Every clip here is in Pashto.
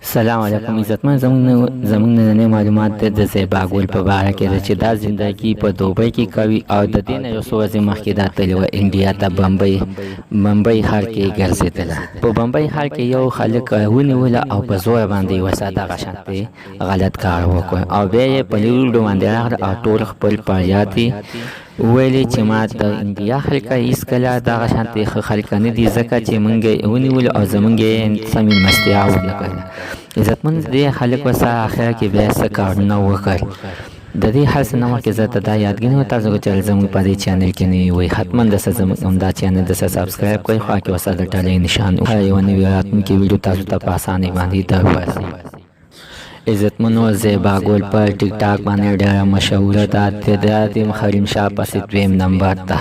سلام علیکم عزتمن زمونږ نننۍ معلومات د زیباګول په باره کې ده چې دا زندګي په دوبۍ کې کوي او د دې نه یو څو ورځې مخکې دا تللې وه انډیا ته بمبۍ ښار کې ګرځېدله. په بمبۍ ښار کې یو خلک ونیوله او په زوره باندې یې ورسره دغه شانتې غلط کار وکړ او بیا یې په لیدو باندې راغله او ټول خپل فریاد یې ویلې چې ما د انډیا خلکه هېڅکله دغه شانتې ښه خلکه نه دي ځکه چې موږ یې ونیولو او زموږ یې څه مېلمستیا ونه کړله. عزتمن دې خلک ورسره اخره کې بیا څه کارونه وکړ. د دې هر څه نه مخکې زه ته دا یادګینه وم تاسو چې زموږ په دې چینل کې نه وئ حتما دسه زموږ همدا چینل دسه سبسکرایب کړئ خوا کې ورسره د ټلۍ نشان هر یوه نوې راتلونکې ویډیو تاسو ته په اسانۍ باندې درورسي. عزتمنو زیباګول په ټیک ټاک باندې ډېره مشهوره ده. د حریم شاه پسې دویم نمبر ده.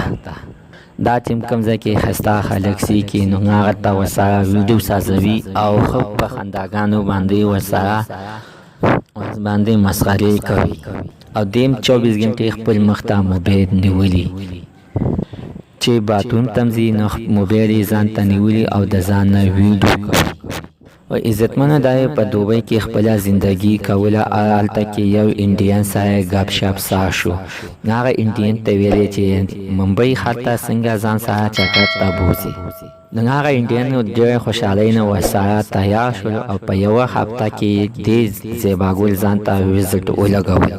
دا چې کوم ځای کې ښایسته خلک سي کې نو هغه ته ورسره ویډیو سازوي او ښه په خنداګانو باندې ورسره باندې مسخرې کوي او دیم 24 غنټې خپل مخ ته موبایل نیولي چې باتون تمځي نو موبایل یې ځان ته نیولي او د ځان نه ویډیو کوي. و عزتمنو دا یې په دوبۍ کې خپله زندګي کوله. هلته کې یو انډین سره ګپ شپ سار شو. هغه انډین ته ویلې چې ممبۍ ښار ته څنګه ځان سره چکر ته بوځي. نو هغه انډین ډېرې خوشحالۍ نه ورسره تیار شول او په یوه هفته کې دې زیباګول ځان ته ویزټ ولګول.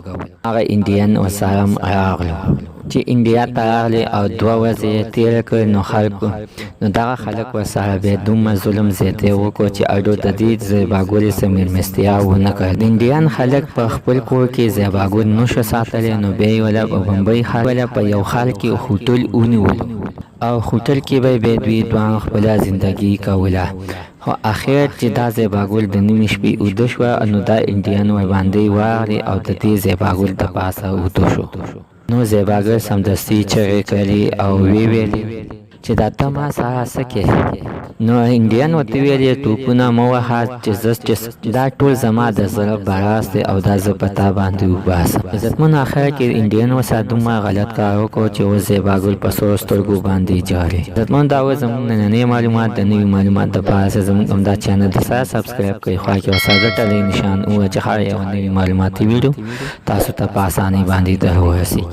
هغه انډین ورسره راغلو چې انډیا ته راغلی او 2 ورځې یې تېره کړې نو خلکو نو دغه خلک ورسره بیا دومره ظلم زیاتی وکړو چې اډو د دې زیباګولې څه مېلمستیا ونه کړه. د انډیان خلک په خپل کور کې زیباګول نه شو ساتلی نو بیا یې وله په بمبۍ ښار په یو ښار کې هوټل ونیولو او هوټل کې به بیا دوی دواړه خپله زندګي کوله. خو اخر چې دا زیباګول د نیمې شپې اوده شوه نو دا انډیان ورباندې واغلې او د دې زیباګول د پاسه اوده شو. نو زیباګل سمدستي چغې کړې او ویلې چې دا ته ما سره څه کوې. نو انډین ورته ویلې ټوپونه مه وهه چې دا ټول زما د زړه براز دی او دا زه په تا باندې وباسم. عزتمنو اخر کې انډین ورسره دومره غلط کار وکړو چې اوس زیباګل په سرو سترګو باندې جاري. عزتمنو دا اوس زموږ نننۍ معلومات د نوي معلومات دپاره زموږ همدا چینل د سره سبسکرایب کړئ خوا کې ورسره د ټلۍ نشان ووهئ چې هر یوه نوي معلوماتي ویډیو تاسو ته په اسانۍ باندې درورسي.